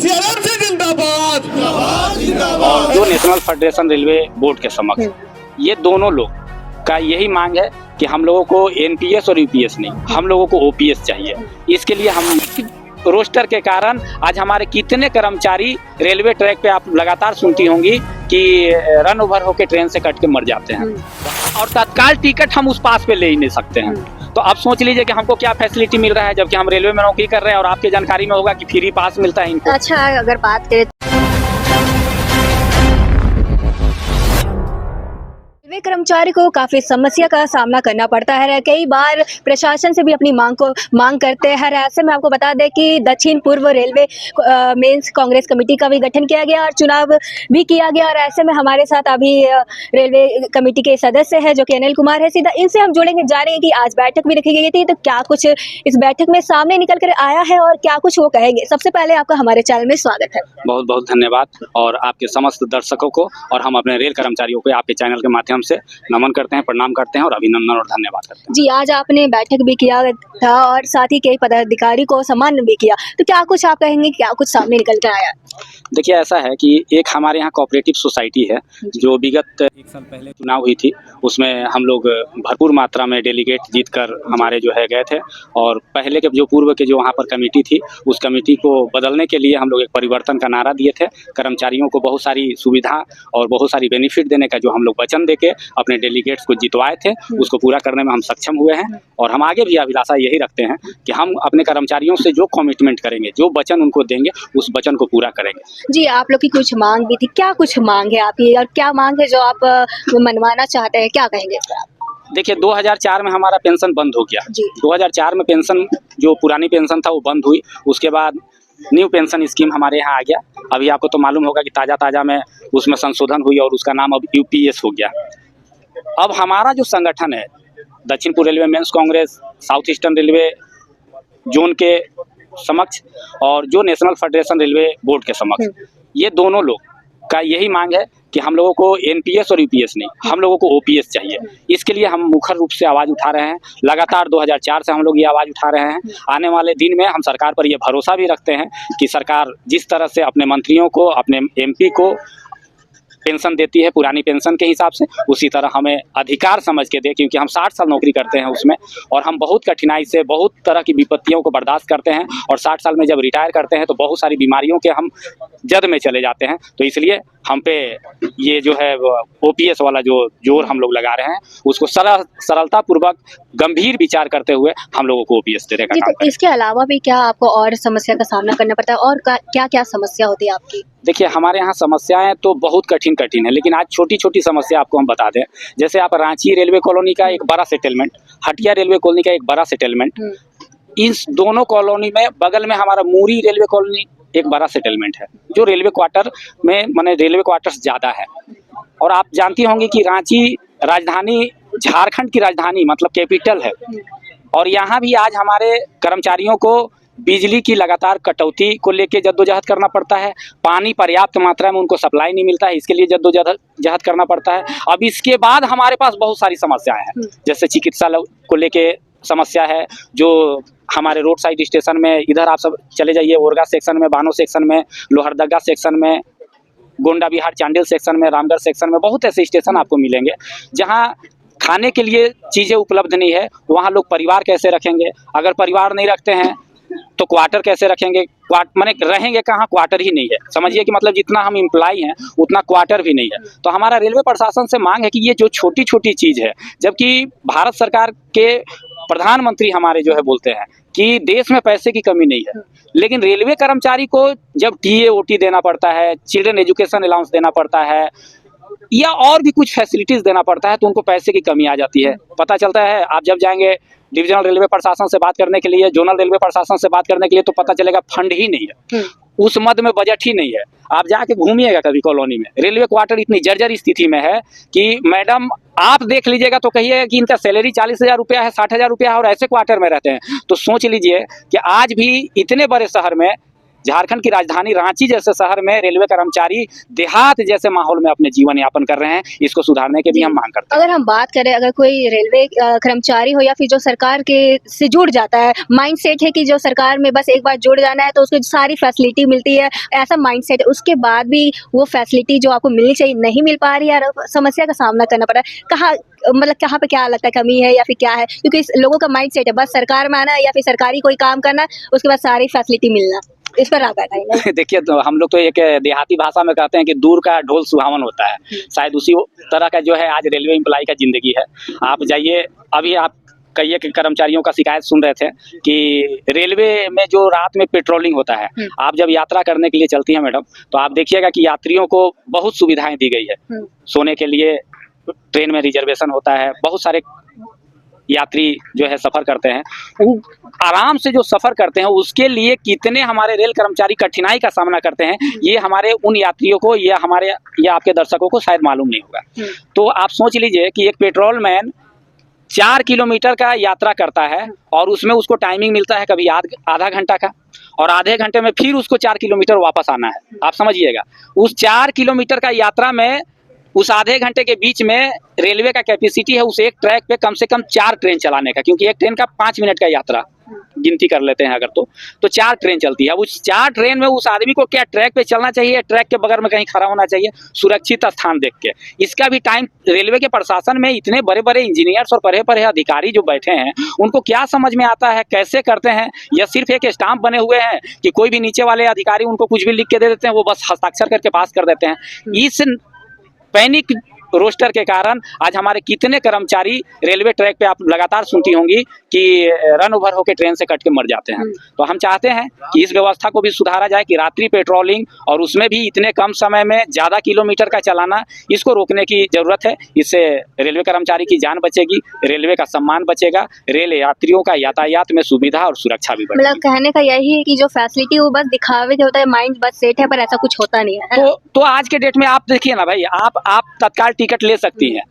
CRM से जिंदाबाद। और जो नेशनल फेडरेशन रेलवे बोर्ड के समक्ष ये दोनों लोग का यही मांग है कि हम लोगों को एनपीएस और यूपीएस नहीं, हम लोगों को ओपीएस चाहिए। इसके लिए हम रोस्टर के कारण आज हमारे कितने कर्मचारी रेलवे ट्रैक पे आप लगातार सुनती होंगी कि रन ओवर होकर ट्रेन से कट के मर जाते हैं और तत्काल टिकट हम उस पास पे ले ही नहीं सकते हैं। तो अब सोच लीजिए कि हमको क्या फैसिलिटी मिल रहा है जबकि हम रेलवे में नौकरी कर रहे हैं और आपके जानकारी में होगा कि फ्री पास मिलता है इनको। अच्छा, अगर बात करें रेलवे कर्मचारी को काफी समस्या का सामना करना पड़ता है, कई बार प्रशासन से भी अपनी मांग करते हैं। ऐसे में आपको बता दें कि दक्षिण पूर्व रेलवे मेंस कांग्रेस कमेटी का भी गठन किया गया और चुनाव भी किया गया। और ऐसे में हमारे साथ अभी रेलवे कमेटी के सदस्य हैं जो कि अनिल कुमार है, सीधा इनसे हम जुड़ेंगे, जानेंगे कि आज बैठक भी रखी गई थी तो क्या कुछ इस बैठक में सामने निकल कर आया है और क्या कुछ वो कहेंगे। सबसे पहले आपका हमारे चैनल में स्वागत है। बहुत बहुत धन्यवाद और आपके समस्त दर्शकों को और हम अपने रेल कर्मचारियों को आपके चैनल के माध्यम से नमन करते हैं, प्रणाम करते हैं और अभिनंदन और धन्यवाद करते हैं। जी, आज आपने बैठक भी किया था और साथ ही कई पदाधिकारी को सम्मान भी किया, तो क्या कुछ आप कहेंगे, क्या कुछ सामने निकल कर आया? देखिए, ऐसा है कि एक हमारे यहाँ कोऑपरेटिव सोसाइटी है जो विगत 1 साल पहले चुनाव हुई थी, उसमें हम लोग भरपूर मात्रा में डेलीगेट जीतकर हमारे जो है गए थे और पहले के जो पूर्व के जो वहाँ पर कमेटी थी उस कमेटी को बदलने के लिए हम लोग एक परिवर्तन का नारा दिए थे। कर्मचारियों को बहुत सारी सुविधा और बहुत सारी बेनिफिट देने का जो हम लोग वचन देके अपने डेलीगेट्स को जितवाए थे उसको पूरा करने में हम सक्षम हुए हैं और हम आगे भी अभिलाषा यही रखते हैं कि हम अपने कर्मचारियों से जो कमिटमेंट करेंगे, जो वचन उनको देंगे, उस वचन को पूरा करेंगे। जी, आप लोग की कुछ मांग भी थी, क्या कुछ मांग है आपकी और क्या मांग है जो आप मनवाना चाहते हैं, क्या कहेंगे इस पर आप? देखिए, 2004 में हमारा पेंशन बंद हो गया। 2004 में पेंशन जो पुरानी पेंशन था वो बंद हुई, उसके बाद न्यू पेंशन स्कीम हमारे यहाँ आ गया। अभी आपको तो मालूम होगा कि ताज़ा में उसमें संशोधन हुई और उसका नाम अब यूपीएस हो गया। अब हमारा जो संगठन है दक्षिण पूर्व railway men's congress south eastern railway zone के समक्ष और जो नेशनल फेडरेशन रेलवे बोर्ड के समक्ष ये दोनों लोग का यही मांग है कि हम लोगों को एनपीएस और यूपीएस नहीं, हम लोगों को ओपीएस चाहिए। इसके लिए हम मुखर रूप से आवाज़ उठा रहे हैं। लगातार 2004 से हम लोग ये आवाज़ उठा रहे हैं। आने वाले दिन में हम सरकार पर ये भरोसा भी रखते हैं कि सरकार जिस तरह से अपने मंत्रियों को, अपने एमपी को पेंशन देती है पुरानी पेंशन के हिसाब से, उसी तरह हमें अधिकार समझ के दे, क्योंकि हम 60 साल नौकरी करते हैं उसमें और हम बहुत कठिनाई से बहुत तरह की विपत्तियों को बर्दाश्त करते हैं और 60 साल में जब रिटायर करते हैं तो बहुत सारी बीमारियों के हम जद में चले जाते हैं। तो इसलिए हम पे ये जो है ओपीएस वाला जो जोर हम लोग लगा रहे हैं उसको सरलता पूर्वक गंभीर विचार करते हुए हम लोगों को ओपीएस देने का काम तो इसके अलावा भी क्या आपको और समस्या का सामना करना पड़ता है और क्या क्या समस्या होती है आपकी? देखिए, हमारे यहाँ समस्याएं तो बहुत कठिन है, लेकिन आज छोटी छोटी समस्या आपको हम बता दें। जैसे आप रांची रेलवे कॉलोनी का एक बड़ा सेटलमेंट, हटिया रेलवे कॉलोनी का एक बड़ा सेटलमेंट, इस दोनों कॉलोनी में बगल में हमारा मूरी रेलवे कॉलोनी एक बड़ा सेटलमेंट है जो रेलवे क्वार्टर में माने रेलवे क्वार्टर्स ज़्यादा है। और आप जानती होंगी कि रांची राजधानी, झारखंड की राजधानी मतलब कैपिटल है और यहाँ भी आज हमारे कर्मचारियों को बिजली की लगातार कटौती को लेके जद्दोजहद करना पड़ता है। पानी पर्याप्त मात्रा में उनको सप्लाई नहीं मिलता है, इसके लिए जद्दोजहद करना पड़ता है। अब इसके बाद हमारे पास बहुत सारी समस्याएं हैं, जैसे चिकित्सा को लेके समस्या है, जो हमारे रोड साइड स्टेशन में, इधर आप सब चले जाइए ओरगा सेक्शन में, बानो सेक्शन में, लोहरदगा सेक्शन में, गोंडा बिहार चांडिल सेक्शन में, रामगढ़ सेक्शन में, बहुत ऐसे स्टेशन आपको मिलेंगे जहाँ खाने के लिए चीज़ें उपलब्ध नहीं है। वहाँ लोग परिवार कैसे रखेंगे? अगर परिवार नहीं रखते हैं तो क्वार्टर कैसे रखेंगे? माने रहेंगे कहाँ? क्वार्टर ही नहीं है। समझिए कि मतलब जितना हम एम्प्लॉय हैं उतना क्वार्टर भी नहीं है। तो हमारा रेलवे प्रशासन से मांग है कि ये जो छोटी छोटी चीज़ है, जबकि भारत सरकार के प्रधानमंत्री हमारे जो है बोलते हैं कि देश में पैसे की कमी नहीं है, लेकिन रेलवे कर्मचारी को जब टीए ओटी देना पड़ता है, चिल्ड्रन एजुकेशन अलाउंस देना पड़ता है या और भी कुछ फैसिलिटीज़ देना पड़ता है तो उनको पैसे की कमी आ जाती है। पता चलता है, आप जब जाएंगे डिविजनल रेलवे प्रशासन से बात करने के लिए, जोनल रेलवे प्रशासन से बात करने के लिए, तो पता चलेगा फंड ही नहीं है, उस मद में बजट ही नहीं है। आप जाके घूमिएगा कभी कॉलोनी में, रेलवे क्वार्टर इतनी जर्जर स्थिति में है कि मैडम आप देख लीजिएगा तो कहिएगा कि इनका सैलरी 40,000 रुपया है, 60,000 रुपया है और ऐसे क्वार्टर में रहते हैं। तो सोच लीजिए कि आज भी इतने बड़े शहर में झारखंड की राजधानी रांची जैसे शहर में रेलवे कर्मचारी देहात जैसे माहौल में अपने जीवन यापन कर रहे हैं, इसको सुधारने की भी हम मांग करते हैं। अगर हम बात करें, अगर कोई रेलवे कर्मचारी हो या फिर जो सरकार के से जुड़ जाता है, माइंडसेट है कि जो सरकार में बस एक बार जुड़ जाना है तो उसको सारी फैसिलिटी मिलती है, ऐसा माइंडसेट है, उसके बाद भी वो फैसिलिटी जो आपको मिलनी चाहिए नहीं मिल पा रही है और समस्या का सामना करना पड़ रहा है। कहाँ मतलब कहाँ पे क्या लगता है कमी है या फिर क्या है? क्योंकि इस लोगों का माइंडसेट है बस सरकार में आना या फिर सरकारी कोई काम करना, उसके बाद सारी फैसिलिटी मिलना। इस पर आप बताइए। देखिए, तो हम लोग तो एक देहाती भाषा में कहते हैं कि दूर का ढोल सुहावन होता है, शायद उसी तरह का जो है आज रेलवे एम्प्लॉय का जिंदगी है। आप जाइए, अभी आप कई एक कर्मचारियों का शिकायत सुन रहे थे कि रेलवे में जो रात में पेट्रोलिंग होता है, आप जब यात्रा करने के लिए चलती हैं मैडम, तो आप देखिएगा कि यात्रियों को बहुत सुविधाएं दी गई है। सोने के लिए ट्रेन में रिजर्वेशन होता है, बहुत सारे यात्री जो है सफर करते हैं, वो आराम से जो सफर करते हैं उसके लिए कितने हमारे रेल कर्मचारी कठिनाई का सामना करते हैं, ये हमारे उन यात्रियों को या आपके दर्शकों को शायद मालूम नहीं होगा। तो आप सोच लीजिए कि एक पेट्रोल मैन 4 किलोमीटर का यात्रा करता है और उसमें उसको टाइमिंग मिलता है कभी आधा घंटा का, और आधे घंटे में फिर उसको 4 किलोमीटर वापस आना है। आप समझिएगा, उस 4 किलोमीटर का यात्रा में उस आधे घंटे के बीच में रेलवे का कैपेसिटी है उस एक ट्रैक पे कम से कम 4 ट्रेन चलाने का, क्योंकि एक ट्रेन का 5 मिनट का यात्रा गिनती कर लेते हैं अगर तो 4 ट्रेन चलती है। अब उस 4 ट्रेन में उस आदमी को क्या ट्रैक पे चलना चाहिए, ट्रैक के बगल में कहीं खड़ा होना चाहिए सुरक्षित स्थान देख के। इसका भी टाइम रेलवे के प्रशासन में इतने बड़े बड़े इंजीनियर्स और बड़े बड़े अधिकारी जो बैठे हैं, उनको क्या समझ में आता है, कैसे करते हैं? या सिर्फ एक स्टाम्प बने हुए हैं कि कोई भी नीचे वाले अधिकारी उनको कुछ भी लिख के दे देते हैं, वो बस हस्ताक्षर करके पास कर देते हैं। इस पैनिक रोस्टर के कारण आज हमारे कितने कर्मचारी रेलवे ट्रैक पे, आप लगातार सुनती होंगी कि रन ओवर होकर ट्रेन से कट के मर जाते हैं। तो हम चाहते हैं कि इस व्यवस्था को भी सुधारा जाए कि रात्रि पेट्रोलिंग और उसमें भी इतने कम समय में ज़्यादा किलोमीटर का चलाना, इसको रोकने की ज़रूरत है। इससे रेलवे कर्मचारी की जान बचेगी, रेलवे का सम्मान बचेगा, रेल यात्रियों का यातायात में सुविधा और सुरक्षा भी बढ़ेगी। मतलब कहने का यही है कि जो फैसिलिटी वो बस दिखावे के होता है, माइंड बस सेट है, पर ऐसा कुछ होता नहीं है। तो आज के डेट में आप देखिए ना भाई, आप तत्काल टिकट ले सकती हैं,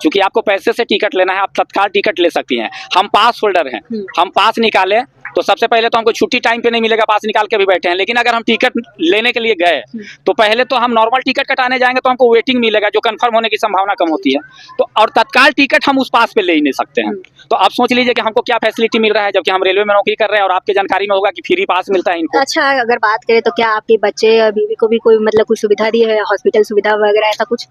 क्योंकि आपको पैसे से टिकट लेना है, आप तत्काल टिकट ले सकती हैं। हम पास होल्डर हैं, हम पास निकालें तो सबसे पहले तो हमको छुट्टी टाइम पे नहीं मिलेगा, पास निकाल के भी बैठे हैं। लेकिन अगर हम टिकट लेने के लिए गए तो पहले तो हम नॉर्मल टिकट कटाने जाएंगे तो हमको वेटिंग मिलेगा, जो कंफर्म होने की संभावना कम होती है। तो और तत्काल टिकट हम उस पास पे ले ही नहीं सकते हैं। तो आप सोच लीजिए कि हमको क्या फैसिलिटी मिल रहा है, जबकि हम रेलवे में नौकरी कर रहे हैं और आपके जानकारी में होगा कि फ्री पास मिलता है इनको। अच्छा, अगर बात करें तो क्या आपके बच्चे या बीवी को भी कोई मतलब कोई सुविधा दी है, हॉस्पिटल सुविधा वगैरह ऐसा कुछ?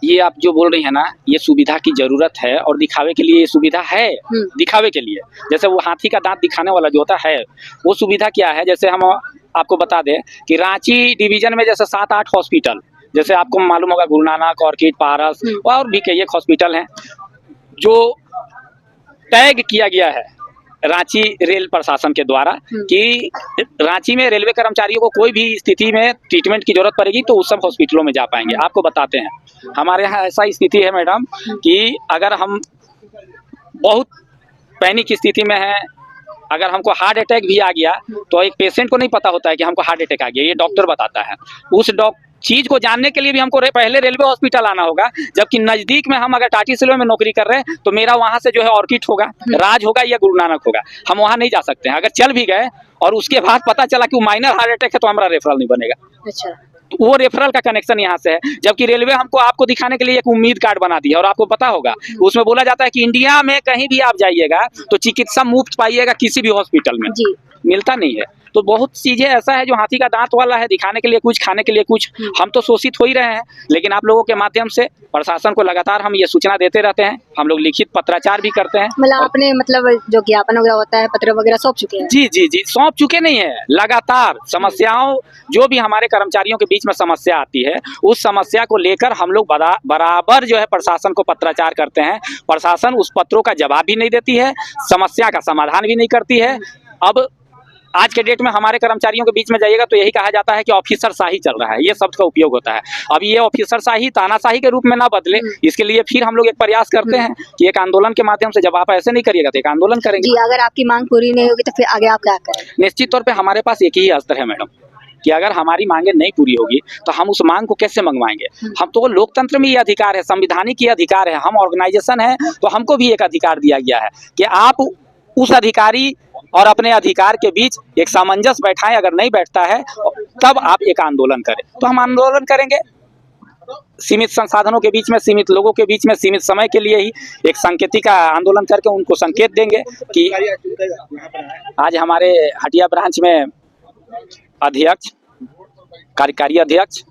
ये आप जो बोल रही है ना, ये सुविधा की जरूरत है और दिखावे के लिए ये सुविधा है, दिखावे के लिए। जैसे वो हाथी का दांत दिखाने वाला जो होता है, वो सुविधा क्या है, जैसे हम आपको बता दें कि रांची डिवीजन में जैसे 7-8 हॉस्पिटल, जैसे आपको मालूम होगा गुरु नानक, ऑर्किड, पारस और भी कई एक हॉस्पिटल हैं जो टैग किया गया है रांची रेल प्रशासन के द्वारा कि रांची में रेलवे कर्मचारियों को कोई भी स्थिति में ट्रीटमेंट की जरूरत पड़ेगी तो उस सब हॉस्पिटलों में जा पाएंगे। आपको बताते हैं, हमारे यहाँ ऐसा स्थिति है मैडम कि अगर हम बहुत पैनिक स्थिति में हैं, अगर हमको हार्ट अटैक भी आ गया तो एक पेशेंट को नहीं पता होता है कि हमको हार्ट अटैक आ गया, ये डॉक्टर बताता है। उस चीज को जानने के लिए भी हमको पहले रेलवे हॉस्पिटल आना होगा, जबकि नजदीक में हम अगर टाटी सिल्वे में नौकरी कर रहे हैं तो मेरा वहां से जो है ऑर्किड होगा, राज होगा या गुरु नानक होगा, हम वहां नहीं जा सकते हैं। अगर चल भी गए और उसके बाद पता चला कि वो माइनर हार्ट अटैक है तो हमारा रेफरल नहीं बनेगा। अच्छा, तो वो रेफरल का कनेक्शन यहाँ से है, जबकि रेलवे हमको आपको दिखाने के लिए एक उम्मीद कार्ड बना दी है। और आपको पता होगा उसमें बोला जाता है कि इंडिया में कहीं भी आप जाइएगा तो चिकित्सा मुफ्त पाइएगा, किसी भी हॉस्पिटल में मिलता नहीं है। तो बहुत चीजें ऐसा है जो हाथी का दांत वाला है, दिखाने के लिए कुछ, खाने के लिए कुछ। हम तो शोषित हो ही रहे हैं, लेकिन आप लोगों के माध्यम से प्रशासन को लगातार हम ये सूचना देते रहते हैं। हम लोग लिखित पत्राचार भी करते हैं। मतलब आपने मतलब जो ज्ञापन वगैरह होता है, पत्र वगैरह सौंप चुके हैं? जी, सौंप चुके नहीं है। लगातार समस्याओं, जो भी हमारे कर्मचारियों के बीच में समस्या आती है, उस समस्या को लेकर हम लोग बराबर जो है प्रशासन को पत्राचार करते हैं। प्रशासन उस पत्रों का जवाब भी नहीं देती है, समस्या का समाधान भी नहीं करती है। अब आज के डेट में हमारे कर्मचारियों के बीच में जाइएगा तो यही कहा जाता है कि ऑफिसर शाही चल रहा है, ये शब्द का उपयोग होता है। अब ये ऑफिसर शाही तानाशाही के रूप में ना बदले, इसके लिए फिर हम लोग एक प्रयास करते हैं कि एक आंदोलन के माध्यम से, जब आप ऐसे नहीं करिएगा तो एक आंदोलन करेंगे। जी, अगर आपकी मांग पूरी नहीं होगी तो फिर आगे आप क्या करें? निश्चित तौर पर हमारे पास एक ही अस्त्र है मैडम, कि अगर हमारी मांगे नहीं पूरी होगी तो हम उस मांग को कैसे मंगवाएंगे। हम तो लोकतंत्र में ये अधिकार है, संविधानिक ये अधिकार है, हम ऑर्गेनाइजेशन है तो हमको भी एक अधिकार दिया गया है कि आप उस अधिकारी और अपने अधिकार के बीच एक सामंजस्य बैठाएं। अगर नहीं बैठता है तब आप एक आंदोलन करें। तो हम आंदोलन करेंगे सीमित संसाधनों के बीच में, सीमित लोगों के बीच में, सीमित समय के लिए ही एक सांकेतिक आंदोलन करके उनको संकेत देंगे कि आज हमारे हटिया ब्रांच में अध्यक्ष, कार्यकारी अध्यक्ष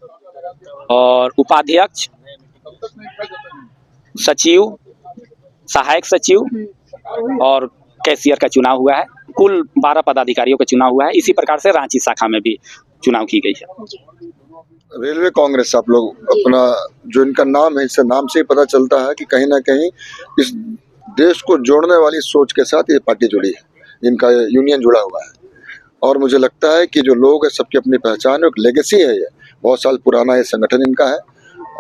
और उपाध्यक्ष, सचिव, सहायक सचिव और कैशियर का चुनाव हुआ है। कुल 12 पदाधिकारियों का चुनाव हुआ है। इसी प्रकार से रांची शाखा में भी चुनाव की गई है। रेलवे कांग्रेस, आप लोग अपना जो इनका नाम है, इससे नाम से ही पता चलता है कि कहीं ना कहीं इस देश को जोड़ने वाली सोच के साथ ये पार्टी जुड़ी है, इनका यूनियन जुड़ा हुआ है। और मुझे लगता है कि जो लोग हैं सबकी अपनी पहचान है, एक लेगेसी है। ये बहुत साल पुराना ये संगठन इनका है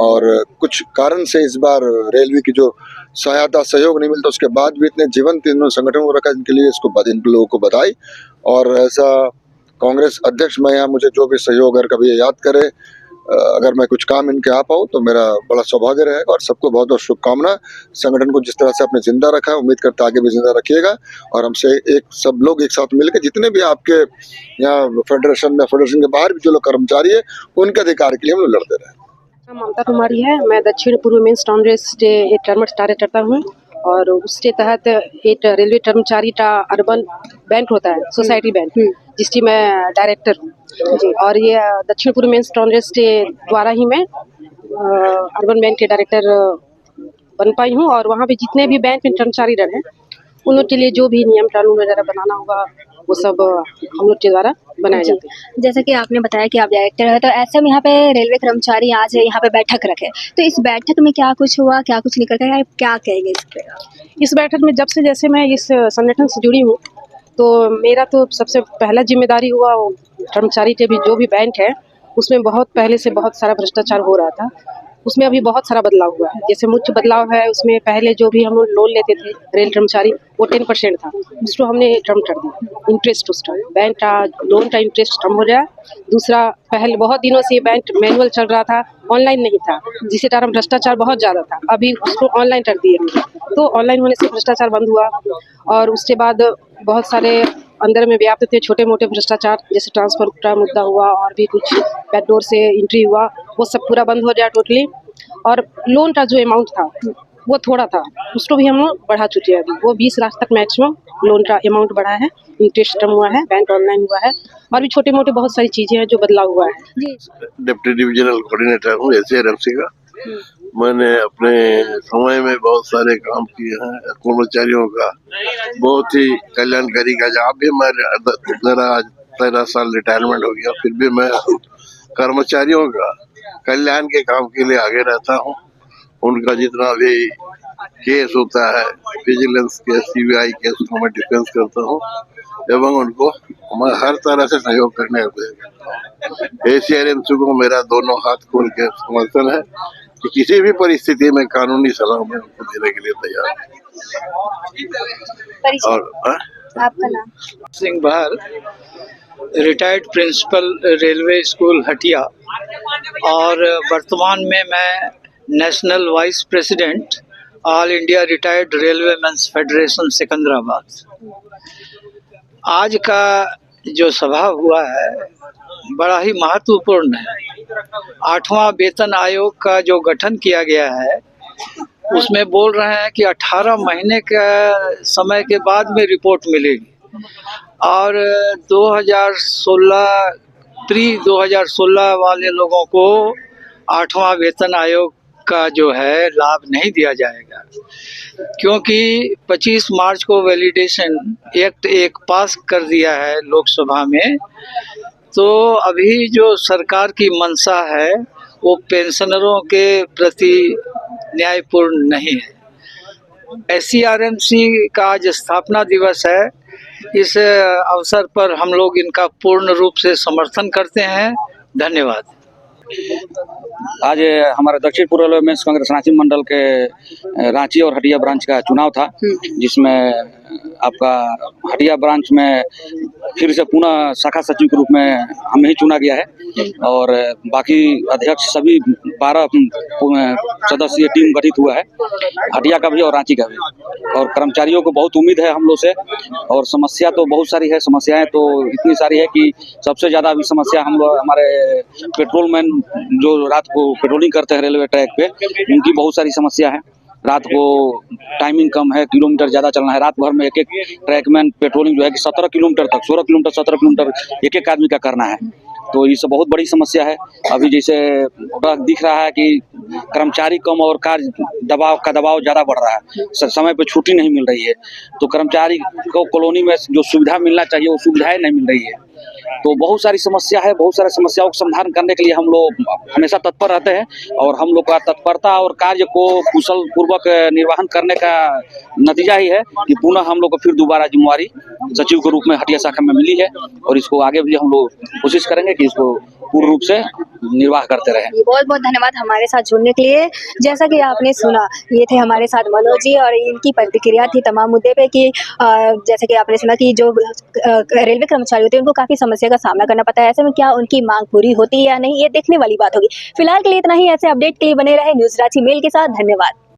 और कुछ कारण से इस बार रेलवे की जो सहायता सहयोग नहीं मिलता, उसके बाद भी इतने जीवंत इन संगठन को रखा, इनके लिए इन लोगों को बधाई। और ऐसा कांग्रेस अध्यक्ष मैं यहाँ, मुझे जो भी सहयोग अगर कभी याद करे, अगर मैं कुछ काम इनके आ पाऊँ तो मेरा बड़ा सौभाग्य रहेगा। और सबको बहुत बहुत शुभकामना। संगठन को जिस तरह से आपने जिंदा रखा है, उम्मीद करता आगे भी जिंदा रखिएगा। और हमसे सब लोग एक साथ मिलकर, जितने भी आपके यहाँ फेडरेशन में, फेडरेशन के बाहर भी जो लोग कर्मचारी है, उनके अधिकार के लिए हम लोग लड़ते रहे। ममता कुमारी है, मैं दक्षिण पूर्व मेंस कांग्रेस डे एक टर्म स्टार्ट करता हूँ और उसके तहत एक रेलवे कर्मचारी का अर्बन बैंक होता है, सोसाइटी बैंक, जिसकी मैं डायरेक्टर हूँ। और ये दक्षिण पूर्व मेंस कांग्रेस के द्वारा ही मैं अर्बन बैंक के डायरेक्टर बन पाई हूँ। और वहाँ पे जितने भी बैंक में कर्मचारी रहे, उन लोग के लिए जो भी नियम कानून वगैरह बनाना होगा वो सब हम लोग के द्वारा बनाए जाते हैं। जैसा कि आपने बताया कि आप डायरेक्टर है, तो ऐसे में यहाँ पे रेलवे कर्मचारी आज यहाँ पे बैठक रखे, तो इस बैठक में क्या कुछ हुआ, क्या कुछ निकल कर, क्या कहेंगे इस पे? इस बैठक में जब से जैसे मैं इस संगठन से जुड़ी हूँ, तो मेरा तो सबसे पहला जिम्मेदारी हुआ वो कर्मचारी के भी जो भी बैंक है उसमें बहुत पहले से बहुत सारा भ्रष्टाचार हो रहा था। उसमें अभी बहुत सारा बदलाव हुआ है। जैसे मुख्य बदलाव है, उसमें पहले जो भी हम लोन लेते थे रेल कर्मचारी, वो 10% था, उसको हमने कम कर दिया। इंटरेस्ट उसका, बैंक का लोन का इंटरेस्ट कम हो गया। दूसरा, पहले बहुत दिनों से बैंक मैनुअल चल रहा था, ऑनलाइन नहीं था, जिसके कारण भ्रष्टाचार बहुत ज़्यादा था। अभी उसको ऑनलाइन कर दिए हमने, तो ऑनलाइन होने से भ्रष्टाचार बंद हुआ। और उसके बाद बहुत सारे अंदर में व्याप्त थे छोटे मोटे भ्रष्टाचार, जैसे ट्रांसफर का मुद्दा हुआ और भी कुछ बैकडोर से एंट्री हुआ, वो सब पूरा बंद हो गया टोटली। और लोन का जो अमाउंट था वो थोड़ा था, उसको भी हम लोग बढ़ा चुके हैं। अभी वो 20 लाख तक मैक्सिमम लोन का अमाउंट बढ़ा है, इंटरेस्ट कम हुआ है, बैंक ऑनलाइन हुआ है, और भी छोटे मोटे बहुत सारी चीजें हैं जो बदलाव हुआ है। डिप्टी डिविजनल कोऑर्डिनेटर हूँ SRMC का। मैंने अपने समय में बहुत सारे काम किए हैं कर्मचारियों का, बहुत ही कल्याणकारी का जॉब भी। मेरा आज 13 साल रिटायरमेंट हो गया, फिर भी मैं कर्मचारियों का कल्याण के काम के लिए आगे रहता हूँ। उनका जितना भी केस होता है, विजिलेंस केस, CBI केस, उसको मैं डिफेंस करता हूँ एवं उनको मैं हर तरह से सहयोग करने का प्रयास करता हूँ। SRMC को मेरा दोनों हाथ खोल के समर्थन है कि किसी भी परिस्थिति में कानूनी सलाह मैं उनको देने के लिए तैयार हूँ। और आपका नाम? Singh Bahal, retired principal railway school Hatia, और वर्तमान में मैं national vice president all India retired railway men's federation Secunderabad. आज का जो सभा हुआ है बड़ा ही महत्वपूर्ण है। 8वां वेतन आयोग का जो गठन किया गया है, उसमें बोल रहे हैं कि 18 महीने का समय के बाद में रिपोर्ट मिलेगी। और 2016 वाले लोगों को 8वां वेतन आयोग का जो है लाभ नहीं दिया जाएगा, क्योंकि 25 मार्च को वैलिडेशन एक्ट एक पास कर दिया है लोकसभा में। तो अभी जो सरकार की मंशा है वो पेंशनरों के प्रति न्यायपूर्ण नहीं है। SRMC का आज स्थापना दिवस है। इस अवसर पर हम लोग इनका पूर्ण रूप से समर्थन करते हैं। धन्यवाद। आज हमारा दक्षिण पूर्व रेलवे मेंस कांग्रेस रांची मंडल के रांची और हटिया ब्रांच का चुनाव था, जिसमें आपका हटिया ब्रांच में फिर से पुनः शाखा सचिव के रूप में हमें ही चुना गया है और बाकी अध्यक्ष सभी 12 सदस्यीय टीम गठित हुआ है, हटिया का भी और रांची का भी। और कर्मचारियों को बहुत उम्मीद है हम लोग से, और समस्या तो बहुत सारी है, समस्याएं तो इतनी सारी है कि सबसे ज़्यादा अभी समस्या हम लोग हमारे पेट्रोलमैन जो रात को पेट्रोलिंग करते हैं रेलवे ट्रैक पे, उनकी बहुत सारी समस्या है। रात को टाइमिंग कम है, किलोमीटर ज़्यादा चलना है, रात भर में एक ट्रैकमैन पेट्रोलिंग जो है कि 17 किलोमीटर तक 16 किलोमीटर 17 किलोमीटर एक आदमी का करना है, तो ये सब बहुत बड़ी समस्या है। अभी जैसे दिख रहा है कि कर्मचारी कम और कार्य दबाव ज़्यादा बढ़ रहा है, समय पे छुट्टी नहीं मिल रही है, तो कर्मचारी को कॉलोनी में जो सुविधा मिलना चाहिए वो सुविधाएं नहीं मिल रही है। तो बहुत सारी समस्या है, बहुत सारी समस्याओं का समाधान करने के लिए हम लोग हमेशा तत्पर रहते हैं, और हम लोग का तत्परता और कार्य को कुशल पूर्वक निर्वहन करने का नतीजा ही है कि पुनः हम लोग को फिर दोबारा जिम्मेवारी सचिव के रूप में हटिया शाखा में मिली है, और इसको आगे भी हम लोग कोशिश करेंगे कि इसको पूर्ण रूप से निर्वाह करते रहें। बहुत बहुत धन्यवाद हमारे साथ जुड़ने के लिए। जैसा कि आपने सुना, ये थे हमारे साथ मनोज जी, और इनकी प्रतिक्रिया थी तमाम मुद्दे पे कि जैसे कि आपने सुना कि जो रेलवे कर्मचारी होते हैं उनको काफ़ी समस्या का सामना करना पड़ता है। ऐसे में क्या उनकी मांग पूरी होती है या नहीं, ये देखने वाली बात होगी। फिलहाल के लिए इतना ही। ऐसे अपडेट के लिए बने रहे न्यूज़ रांची मेल के साथ। धन्यवाद।